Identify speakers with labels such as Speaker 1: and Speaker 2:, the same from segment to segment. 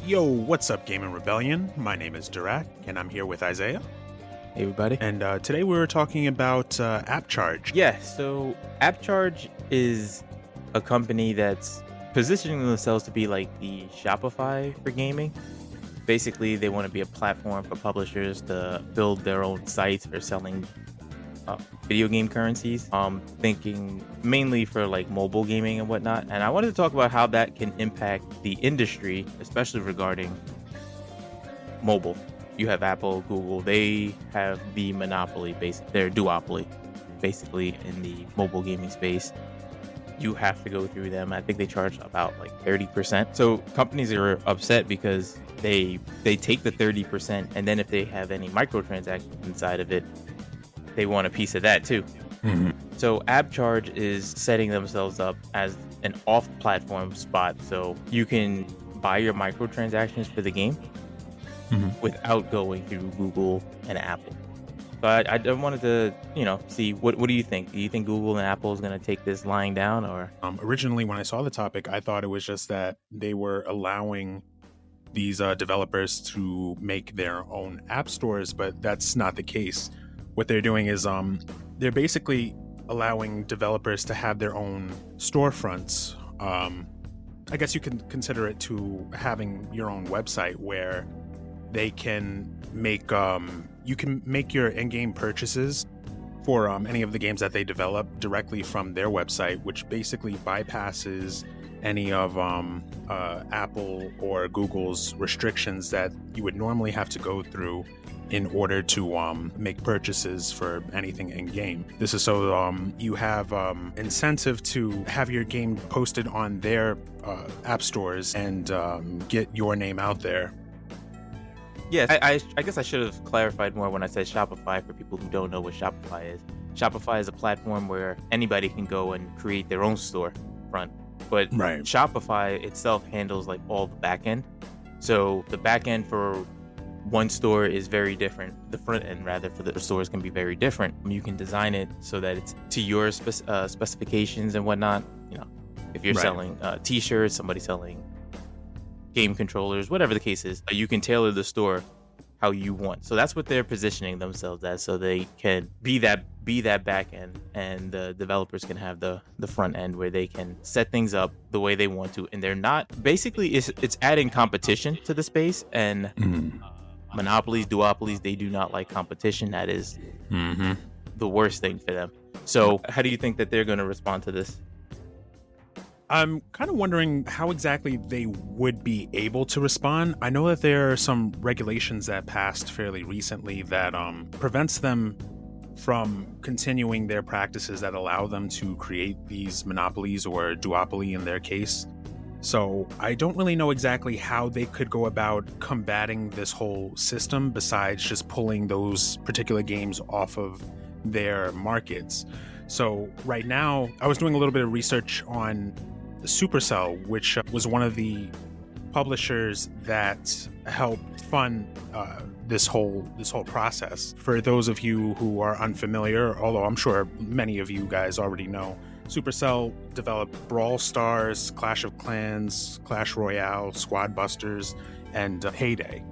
Speaker 1: Yo, what's up, Gaming Rebellion? My name is Durak, and I'm here with Isaiah.
Speaker 2: Hey everybody.
Speaker 1: And today we were talking about AppCharge.
Speaker 2: Yeah, so AppCharge is a company that's positioning themselves to be like the Shopify for gaming. Basically, they want to be a platform for publishers to build their own sites for selling video game currencies. Thinking mainly for like mobile gaming and whatnot. And I wanted to talk about how that can impact the industry, especially regarding mobile. You have Apple, Google, they have the monopoly, their duopoly, basically in the mobile gaming space. You have to go through them. I think they charge about like 30%. So companies are upset because they take the 30%, and then if they have any microtransactions inside of it, they want a piece of that too.
Speaker 1: Mm-hmm.
Speaker 2: So AppCharge is setting themselves up as an off-platform spot, so you can buy your microtransactions for the game without going through Google and Apple. But I wanted to, see what do you think? Do you think Google and Apple is going to take this lying down, or?
Speaker 1: Originally, when I saw the topic, I thought it was just that they were allowing these developers to make their own app stores, but that's not the case. What they're doing is they're basically allowing developers to have their own storefronts. I guess you can consider it to having your own website where they can make you can make your in-game purchases for any of the games that they develop directly from their website, which basically bypasses any of Apple or Google's restrictions that you would normally have to go through in order to make purchases for anything in game. This is so you have incentive to have your game posted on their app stores and get your name out there.
Speaker 2: Yes, I guess I should have clarified more when I said Shopify for people who don't know what Shopify is. Shopify is a platform where anybody can go and create their own storefront. But
Speaker 1: Right.
Speaker 2: Shopify itself handles like all the back end. So the back end for one store is very different. The front end, rather, for the stores can be very different. You can design it so that it's to your specifications and whatnot. If you're
Speaker 1: Right.
Speaker 2: selling t-shirts, somebody selling game controllers, whatever the case is, you can tailor the store how you want. So that's what they're positioning themselves as, so they can be that back end, and the developers can have the front end where they can set things up the way they want to. And they're not basically it's adding competition to the space, and monopolies, duopolies, they do not like competition. That is the worst thing for them. So how do you think that they're going to respond to this?
Speaker 1: I'm kind of wondering how exactly they would be able to respond. I know that there are some regulations that passed fairly recently that prevents them from continuing their practices that allow them to create these monopolies, or duopoly in their case. So I don't really know exactly how they could go about combating this whole system besides just pulling those particular games off of their markets. So right now, I was doing a little bit of research on Supercell, which was one of the publishers that helped fund this whole process. For those of you who are unfamiliar, although I'm sure many of you guys already know, Supercell developed Brawl Stars, Clash of Clans, Clash Royale, Squad Busters, and Heyday.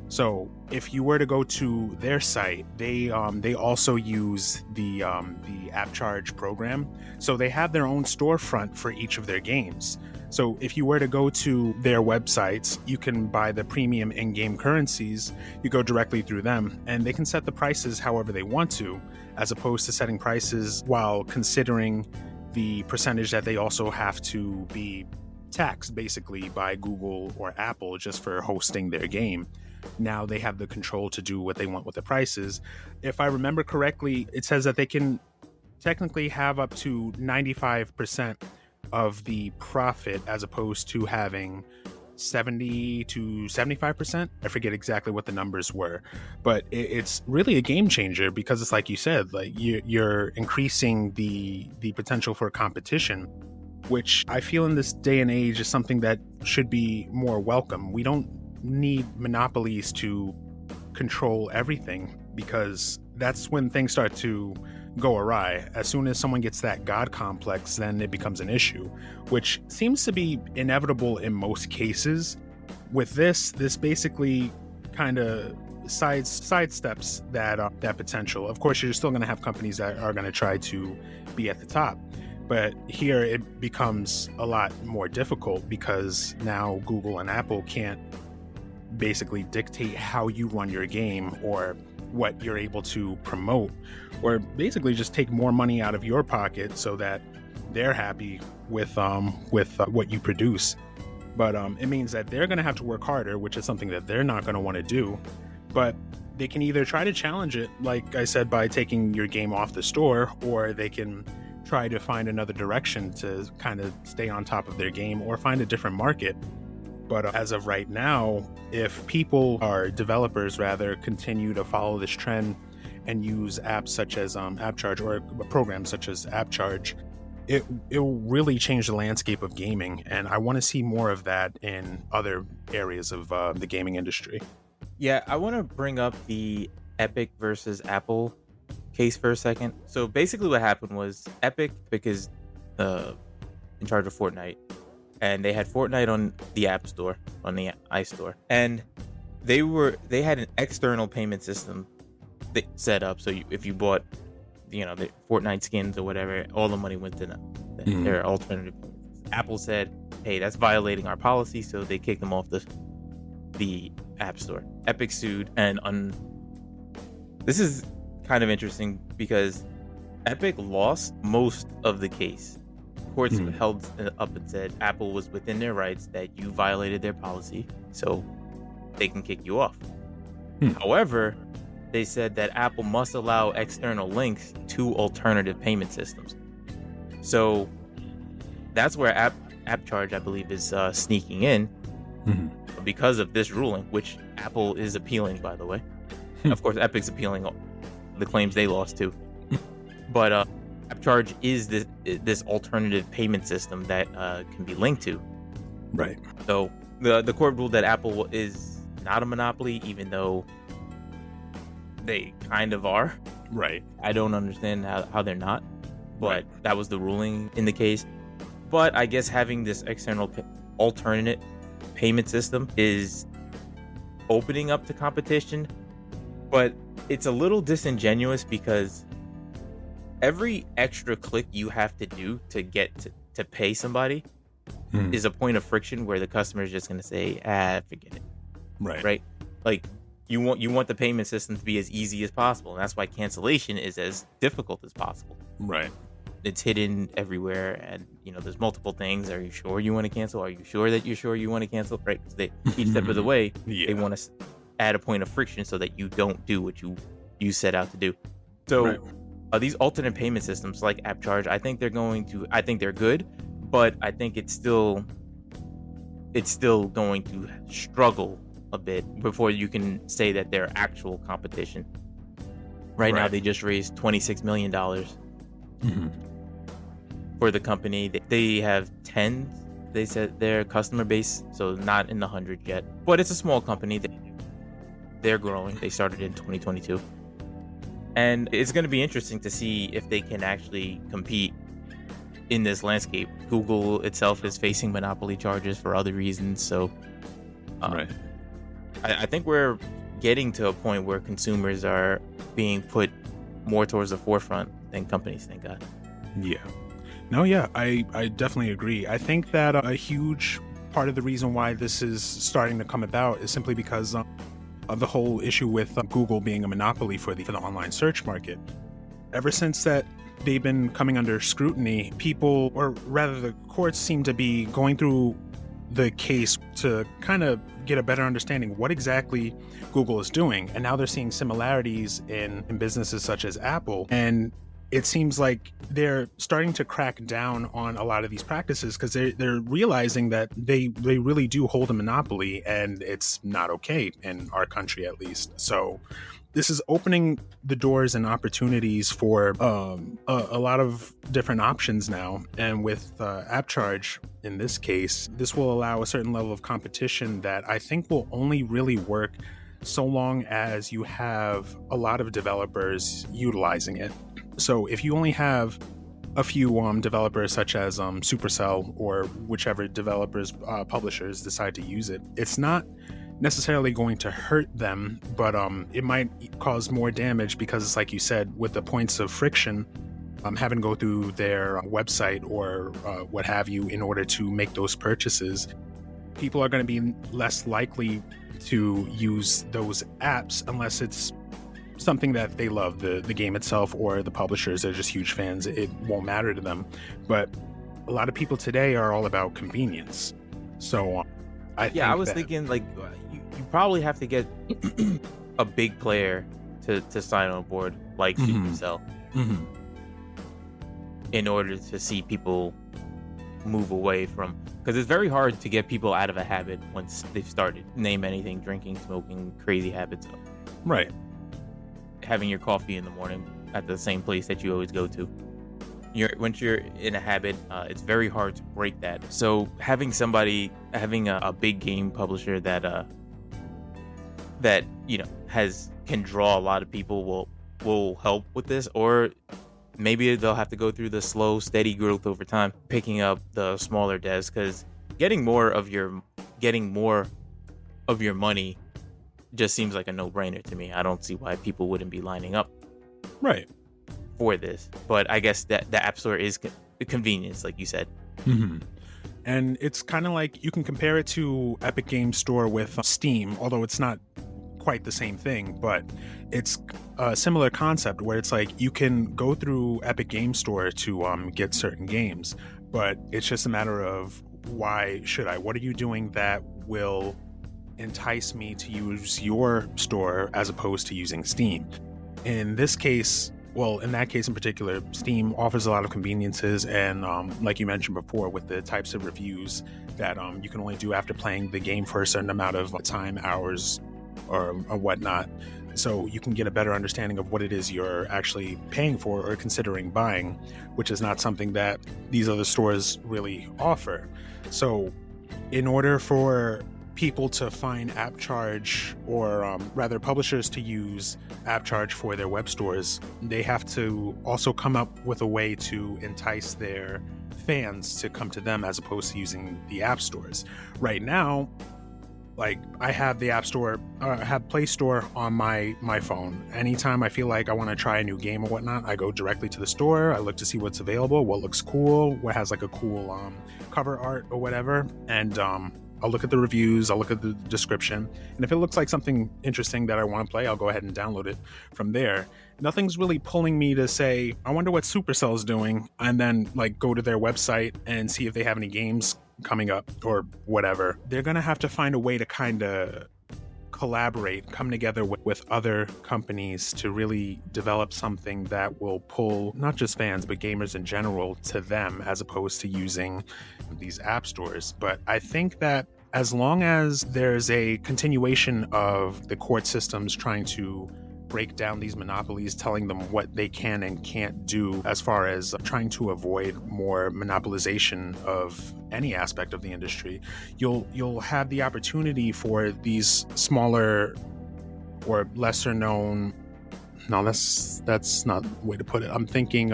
Speaker 1: So if you were to go to their site, they also use the AppCharge program. So they have their own storefront for each of their games. So if you were to go to their websites, you can buy the premium in-game currencies. You go directly through them, and they can set the prices however they want to, as opposed to setting prices while considering the percentage that they also have to be taxed basically by Google or Apple just for hosting their game. Now they have the control to do what they want with the prices. If I remember correctly, it says that they can technically have up to 95% of the profit, as opposed to having 70 to 75%. I forget exactly what the numbers were, but it's really a game changer, because it's like you said, like you're increasing the potential for competition, which I feel in this day and age is something that should be more welcome. We don't need monopolies to control everything, because that's when things start to go awry. As soon as someone gets that God complex, then it becomes an issue, which seems to be inevitable in most cases. with this basically kind of sidesteps that potential. Of course, you're still going to have companies that are going to try to be at the top, but here it becomes a lot more difficult because now Google and Apple can't basically dictate how you run your game or what you're able to promote, or basically just take more money out of your pocket so that they're happy with what you produce. But it means that they're going to have to work harder, which is something that they're not going to want to do. But they can either try to challenge it, like I said, by taking your game off the store, or they can try to find another direction to kind of stay on top of their game or find a different market. But as of right now, if developers rather, continue to follow this trend and use apps such as AppCharge or programs such as AppCharge, it will really change the landscape of gaming. And I want to see more of that in other areas of the gaming industry.
Speaker 2: Yeah, I want to bring up the Epic versus Apple case for a second. So basically what happened was Epic is in charge of Fortnite, and they had Fortnite on the App Store, on the iStore, and they had an external payment system set up. So if you bought, the Fortnite skins or whatever, all the money went to their alternative. Apple said, "Hey, that's violating our policy," so they kicked them off the App Store. Epic sued, and this is kind of interesting because Epic lost most of the case. Courts held up and said Apple was within their rights, that you violated their policy, so they can kick you off. However, they said that Apple must allow external links to alternative payment systems. So that's where AppCharge, I believe, is sneaking in because of this ruling, which Apple is appealing, by the way. Of course, Epic's appealing the claims they lost too. But AppCharge is this alternative payment system that can be linked to.
Speaker 1: Right.
Speaker 2: So the court ruled that Apple is not a monopoly, even though they kind of are.
Speaker 1: Right.
Speaker 2: I don't understand how they're not, but that was the ruling in the case. But I guess having this external alternate payment system is opening up to competition, but it's a little disingenuous because every extra click you have to do to get to pay somebody is a point of friction where the customer is just going to say, forget it. Right. Like you want the payment system to be as easy as possible, and that's why cancellation is as difficult as possible.
Speaker 1: Right.
Speaker 2: It's hidden everywhere, and there's multiple things. Are you sure you want to cancel? Are you sure that you're sure you want to cancel? Right? Because each step of the way, they want to add a point of friction so that you don't do what you set out to do. So these alternate payment systems like AppCharge, I think they're good, but I think it's still going to struggle a bit before you can say that they're actual competition. Right now, they just raised $26 million for the company. They have 10, they said, their customer base, so not in the hundreds yet, but it's a small company. They're growing. They started in 2022, and it's going to be interesting to see if they can actually compete in this landscape. Google itself is facing monopoly charges for other reasons, so I think we're getting to a point where consumers are being put more towards the forefront than companies, thank God.
Speaker 1: Yeah. No, yeah, I definitely agree. I think that a huge part of the reason why this is starting to come about is simply because of the whole issue with Google being a monopoly for the online search market. Ever since that they've been coming under scrutiny, people, or rather the courts, seem to be going through the case to kind of get a better understanding what exactly Google is doing. And now they're seeing similarities in businesses such as Apple. And it seems like they're starting to crack down on a lot of these practices because they're realizing that they really do hold a monopoly, and it's not okay in our country, at least. So this is opening the doors and opportunities for a lot of different options now. And with AppCharge, in this case, this will allow a certain level of competition that I think will only really work so long as you have a lot of developers utilizing it. So if you only have a few developers such as Supercell or whichever developers publishers decide to use it, it's not necessarily going to hurt them, but it might cause more damage because it's like you said, with the points of friction, having to go through their website or what have you in order to make those purchases, people are going to be less likely to use those apps unless it's something that they love, the game itself, or the publishers are just huge fans. It won't matter to them. But a lot of people today are all about convenience. So
Speaker 2: I was thinking like you probably have to get a big player to sign on board, like Supercell, in order to see people move away from, because it's very hard to get people out of a habit once they've started. Name anything: drinking, smoking, crazy habits.
Speaker 1: Right.
Speaker 2: Having your coffee in the morning at the same place that you always go to. Once you're in a habit, it's very hard to break that. So having a big game publisher that can draw a lot of people will help with this. Or maybe they'll have to go through the slow, steady growth over time, picking up the smaller devs, because getting more of your money just seems like a no-brainer to me. I don't see why people wouldn't be lining up
Speaker 1: right
Speaker 2: for this. But I guess that the App Store is convenience, like you said.
Speaker 1: And it's kind of like you can compare it to Epic Games Store with Steam, although it's not quite the same thing, but it's a similar concept where it's like you can go through Epic Games Store to get certain games, but it's just a matter of why should I? What are you doing that will entice me to use your store as opposed to using Steam? In that case in particular, Steam offers a lot of conveniences, and like you mentioned before, with the types of reviews that you can only do after playing the game for a certain amount of time, hours, or whatnot. So you can get a better understanding of what it is you're actually paying for or considering buying, which is not something that these other stores really offer. So in order for people to find AppCharge, or rather publishers to use AppCharge for their web stores, they have to also come up with a way to entice their fans to come to them as opposed to using the app stores. Right now, like, I have the App Store, I have Play Store on my phone. Anytime I feel like I want to try a new game or whatnot, I go directly to the store. I look to see what's available, what looks cool, what has like a cool cover art or whatever, and I'll look at the reviews, I'll look at the description, and if it looks like something interesting that I want to play, I'll go ahead and download it from there. Nothing's really pulling me to say, I wonder what Supercell's doing, and then like go to their website and see if they have any games coming up or whatever. They're gonna have to find a way to kind of collaborate, come together with other companies to really develop something that will pull not just fans but gamers in general to them, as opposed to using these app stores. But I think that as long as there's a continuation of the court systems trying to break down these monopolies, telling them what they can and can't do as far as trying to avoid more monopolization of any aspect of the industry, you'll have the opportunity for these smaller or lesser known, no, that's not the way to put it. I'm thinking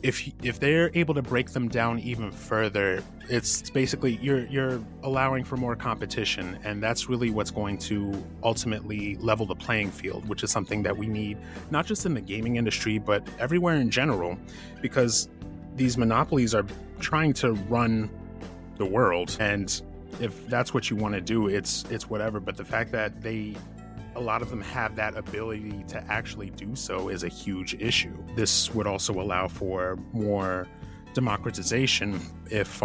Speaker 1: if they're able to break them down even further, it's basically you're allowing for more competition, and that's really what's going to ultimately level the playing field, which is something that we need not just in the gaming industry but everywhere in general, because these monopolies are trying to run the world, and if that's what you want to do, it's whatever. But the fact that a lot of them have that ability to actually do so is a huge issue. This would also allow for more democratization if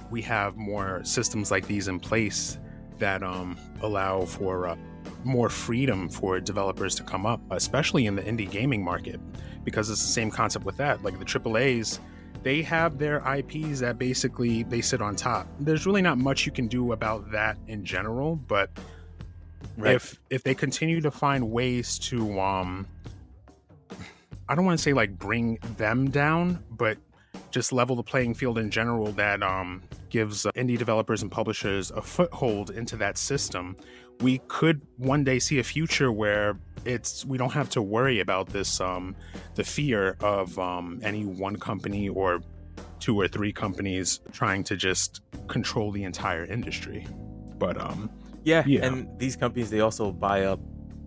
Speaker 1: we have more systems like these in place that allow for more freedom for developers to come up, especially in the indie gaming market, because it's the same concept with that. Like the AAAs, they have their IPs that basically they sit on top. There's really not much you can do about that in general, but right. If they continue to find ways to I don't want to say like bring them down, but just level the playing field in general, that gives indie developers and publishers a foothold into that system, we could one day see a future where we don't have to worry about this the fear of any one company or 2 or 3 companies trying to just control the entire industry. But
Speaker 2: Yeah,
Speaker 1: yeah.
Speaker 2: and these companies, they also buy up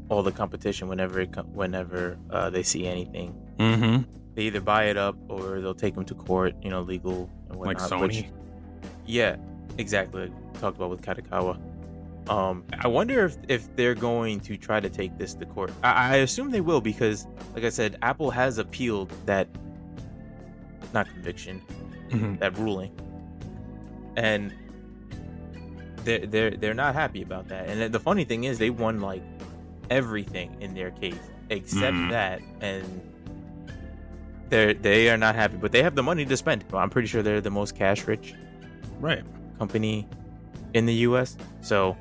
Speaker 2: all the competition whenever they see anything.
Speaker 1: Mm-hmm.
Speaker 2: They either buy it up or they'll take them to court, legal and
Speaker 1: Like
Speaker 2: whatnot.
Speaker 1: Sony.
Speaker 2: Yeah, exactly. Like we talked about with Katakawa. I wonder if they're going to try to take this to court. I assume they will because, like I said, Apple has appealed that, not conviction, that ruling, and they're not happy about that. And the funny thing is, they won like everything in their case except that, and they are not happy. But they have the money to spend. I'm pretty sure they're the most cash rich company in the U.S. So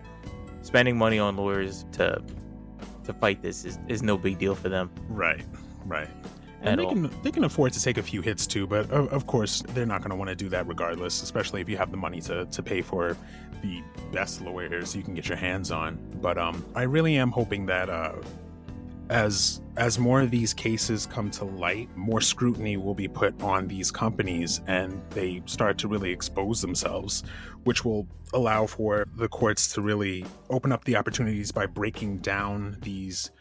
Speaker 2: spending money on lawyers to fight this is no big deal for them.
Speaker 1: Right. And they can afford to take a few hits too, but of course they're not going to want to do that regardless, especially if you have the money to pay for the best lawyers you can get your hands on. But I really am hoping that as more of these cases come to light, more scrutiny will be put on these companies and they start to really expose themselves, which will allow for the courts to really open up the opportunities by breaking down these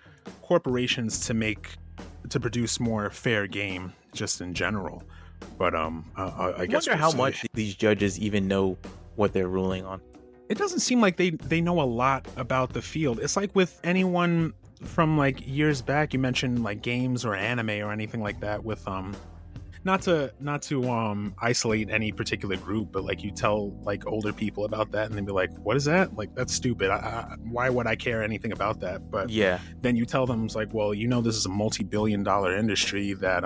Speaker 1: corporations to produce more fair game just in general. But I guess
Speaker 2: wonder how much these judges even know what they're ruling on.
Speaker 1: It doesn't seem like they know a lot about the field. It's like with anyone from like years back, you mentioned like games or anime or anything like that with not to isolate any particular group, but like you tell like older people about that and they'd be like, what is that? Like, that's stupid. Why would I care anything about that? But
Speaker 2: yeah,
Speaker 1: then you tell them, it's like, well, this is a multi-billion-dollar industry that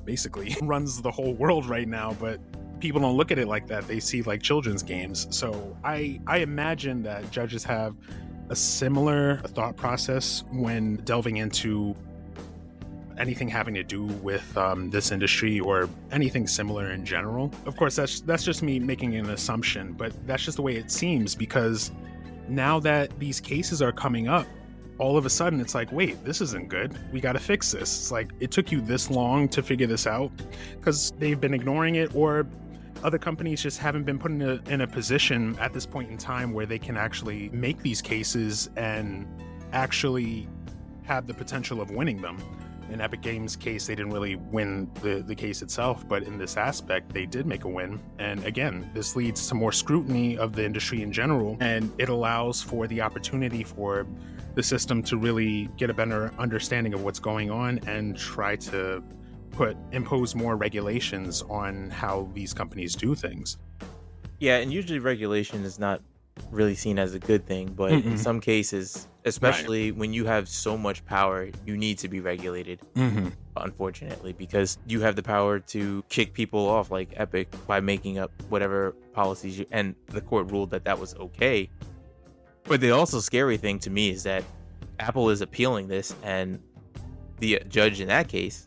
Speaker 1: basically runs the whole world right now, but people don't look at it like that. They see like children's games. So I imagine that judges have a similar thought process when delving into anything having to do with this industry or anything similar in general. Of course, that's just me making an assumption, but that's just the way it seems, because now that these cases are coming up, all of a sudden it's like, wait, this isn't good. We got to fix this. It's like, it took you this long to figure this out because they've been ignoring it, or other companies just haven't been put in a position at this point in time where they can actually make these cases and actually have the potential of winning them. In Epic Games' case, they didn't really win the case itself, but in this aspect, they did make a win. And again, this leads to more scrutiny of the industry in general, and it allows for the opportunity for the system to really get a better understanding of what's going on and try to impose more regulations on how these companies do things.
Speaker 2: Yeah, and usually regulation is not really seen as a good thing, but in some cases, especially when you have so much power, you need to be regulated, unfortunately, because you have the power to kick people off like Epic by making up whatever policies and the court ruled that was okay. But the also scary thing to me is that Apple is appealing this, and the judge in that case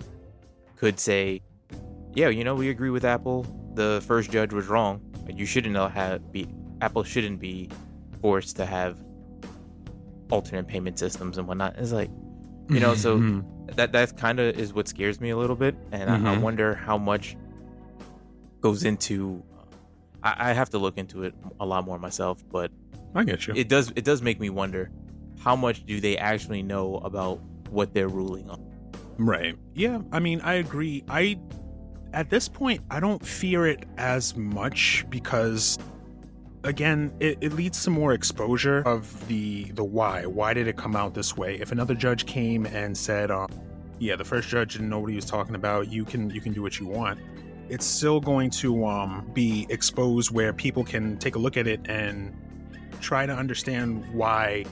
Speaker 2: could say, yeah, we agree with Apple. The first judge was wrong. You shouldn't Apple shouldn't be forced to have alternate payment systems and whatnot. It's like, so that kind of is what scares me a little bit. And I wonder how much goes into, I have to look into it a lot more myself, but
Speaker 1: I get you.
Speaker 2: It does make me wonder, how much do they actually know about what they're ruling on?
Speaker 1: Right. Yeah. I mean, I agree. At this point, I don't fear it as much because, again, it leads to more exposure of the why. Why did it come out this way? If another judge came and said, yeah, the first judge didn't know what he was talking about, you can do what you want, it's still going to be exposed where people can take a look at it and try to understand why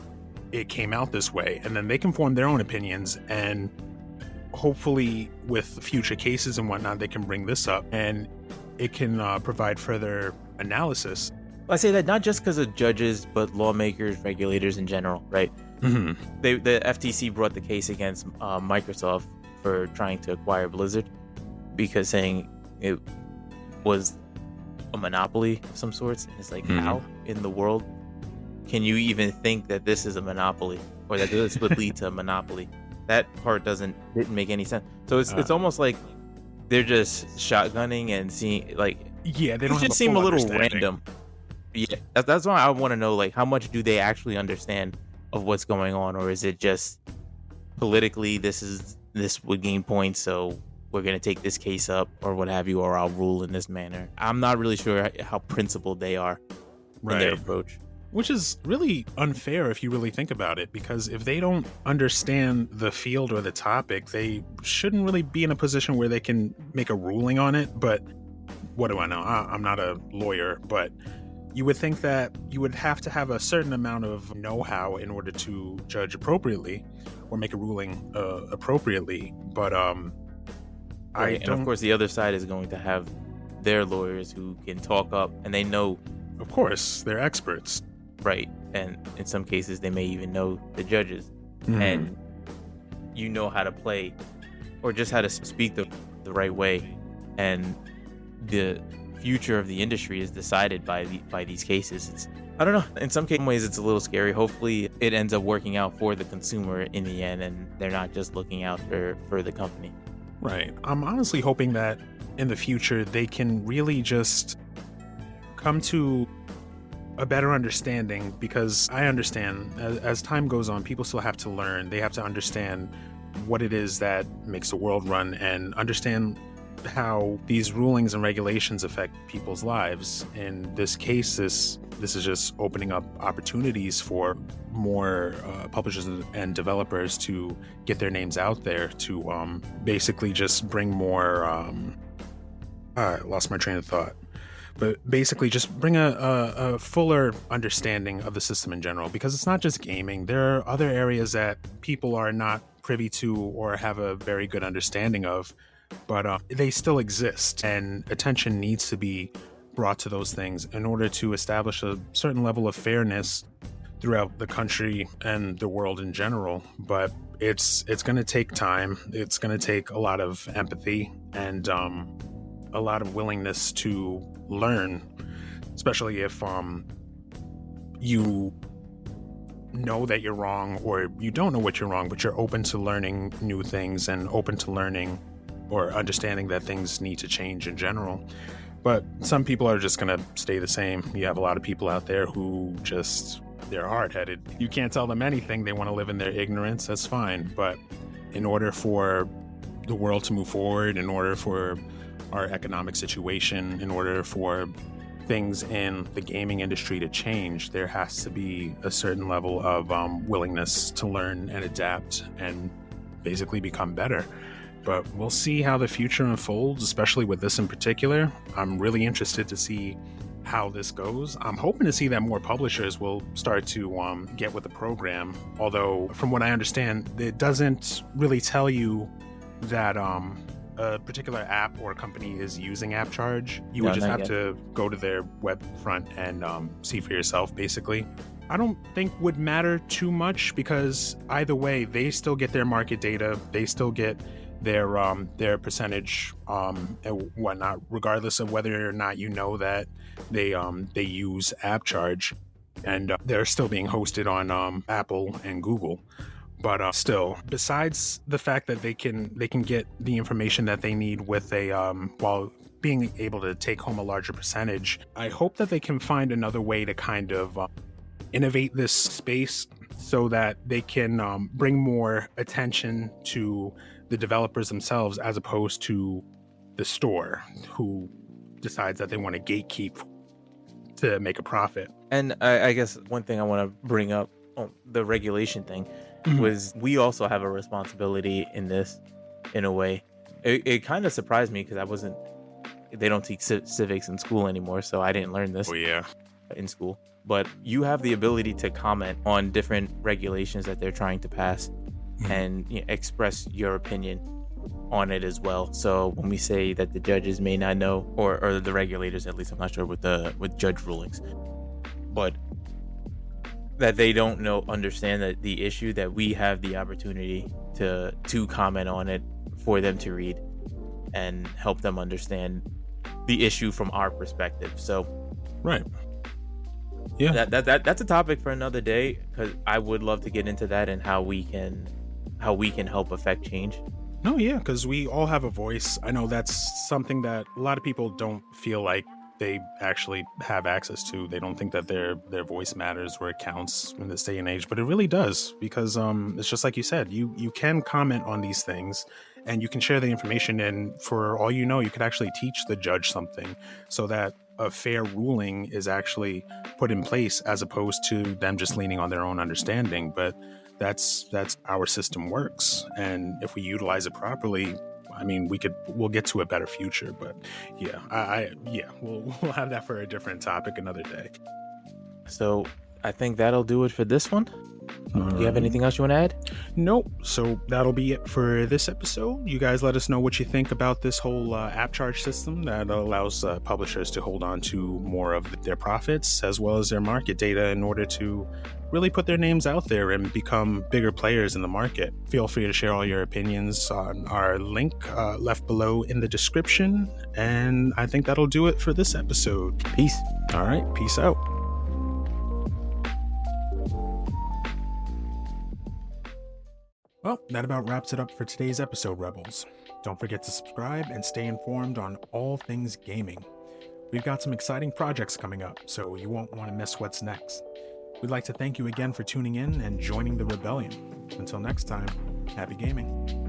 Speaker 1: it came out this way. And then they can form their own opinions, and hopefully with future cases and whatnot, they can bring this up and it can provide further analysis.
Speaker 2: I say that not just because of judges, but lawmakers, regulators in general, right? The FTC brought the case against Microsoft for trying to acquire Blizzard, because saying it was a monopoly of some sorts. It's like, how in the world can you even think that this is a monopoly or that this would lead to a monopoly? That part didn't make any sense. So it's almost like they're just shotgunning and seeing, like,
Speaker 1: Yeah, they
Speaker 2: it
Speaker 1: don't have
Speaker 2: just
Speaker 1: a
Speaker 2: seem
Speaker 1: full
Speaker 2: a little
Speaker 1: understanding.
Speaker 2: random. Yeah, that's why I want to know, like, how much do they actually understand of what's going on, or is it just politically this would gain points, so we're gonna take this case up or what have you, or I'll rule in this manner. I'm not really sure how principled they are in their approach.
Speaker 1: Which is really unfair if you really think about it, because if they don't understand the field or the topic, they shouldn't really be in a position where they can make a ruling on it. But what do I know? I'm not a lawyer, but you would think that you would have to have a certain amount of know-how in order to judge appropriately or make a ruling appropriately. But
Speaker 2: Right. And of course, the other side is going to have their lawyers who can talk up, and they know.
Speaker 1: Of course, they're experts.
Speaker 2: Right. And in some cases, they may even know the judges. And you know how to play or just how to speak the right way. And the future of the industry is decided by these cases. I don't know. In some ways, it's a little scary. Hopefully, it ends up working out for the consumer in the end, and they're not just looking out for the company.
Speaker 1: Right. I'm honestly hoping that in the future they can really just come to a better understanding, because I understand as time goes on, people still have to learn. They have to understand what it is that makes the world run and understand how these rulings and regulations affect people's lives. In this case, this is just opening up opportunities for more publishers and developers to get their names out there, to basically just bring more I lost my train of thought, but basically just bring a fuller understanding of the system in general, because it's not just gaming. There are other areas that people are not privy to or have a very good understanding of, but they still exist, and attention needs to be brought to those things in order to establish a certain level of fairness throughout the country and the world in general. But it's going to take time. It's going to take a lot of empathy and a lot of willingness to learn, especially if you know that you're wrong, or you don't know what you're wrong, but you're open to learning new things and open to learning or understanding that things need to change in general. But some people are just going to stay the same. You have a lot of people out there who they're hard-headed. You can't tell them anything. They want to live in their ignorance. That's fine. But in order for the world to move forward, in order for our economic situation, in order for things in the gaming industry to change, there has to be a certain level of willingness to learn and adapt and basically become better. But we'll see how the future unfolds, especially with this in particular. I'm really interested to see how this goes. I'm hoping to see that more publishers will start to get with the program. Although, from what I understand, it doesn't really tell you that a particular app or company is using AppCharge. You would just have to go to their web front and see for yourself, basically. I don't think would matter too much, because either way, they still get their market data. They still get their percentage and whatnot, regardless of whether or not you know that they use AppCharge, and they're still being hosted on Apple and Google. But still, besides the fact that they can get the information that they need with a while being able to take home a larger percentage, I hope that they can find another way to kind of innovate this space so that they can bring more attention to the developers themselves, as opposed to the store, who decides that they want to gatekeep to make a profit.
Speaker 2: And I guess one thing I want to bring up, the regulation thing, was we also have a responsibility in this, in a way. It kind of surprised me, because they don't teach civics in school anymore, so I didn't learn this in school. But you have the ability to comment on different regulations that they're trying to pass and express your opinion on it as well. So when we say that the judges may not know, or the regulators, at least I'm not sure with judge rulings, but that they don't understand that the issue, that we have the opportunity to comment on it for them to read and help them understand the issue from our perspective. So
Speaker 1: right. Yeah.
Speaker 2: That's a topic for another day because I would love to get into that and how we can help affect change.
Speaker 1: No, yeah, because we all have a voice. I know that's something that a lot of people don't feel like they actually have access to. They don't think that their voice matters or it counts in this day and age, but it really does because it's just like you said. You can comment on these things, and you can share the information. And for all you know, you could actually teach the judge something so that a fair ruling is actually put in place, as opposed to them just leaning on their own understanding. But that's our system works, and if we utilize it properly, I mean, we'll get to a better future. But yeah, we'll have that for a different topic another day.
Speaker 2: So I think that'll do it for this one. Do you have anything else you want to add?
Speaker 1: Nope. So that'll be it for this episode. You guys let us know what you think about this whole AppCharge system that allows publishers to hold on to more of their profits as well as their market data in order to really put their names out there and become bigger players in the market. Feel free to share all your opinions on our link left below in the description. And I think that'll do it for this episode.
Speaker 2: Peace.
Speaker 1: All right. Peace out. Well, that about wraps it up for today's episode, Rebels. Don't forget to subscribe and stay informed on all things gaming. We've got some exciting projects coming up, so you won't want to miss what's next. We'd like to thank you again for tuning in and joining the rebellion. Until next time, happy gaming.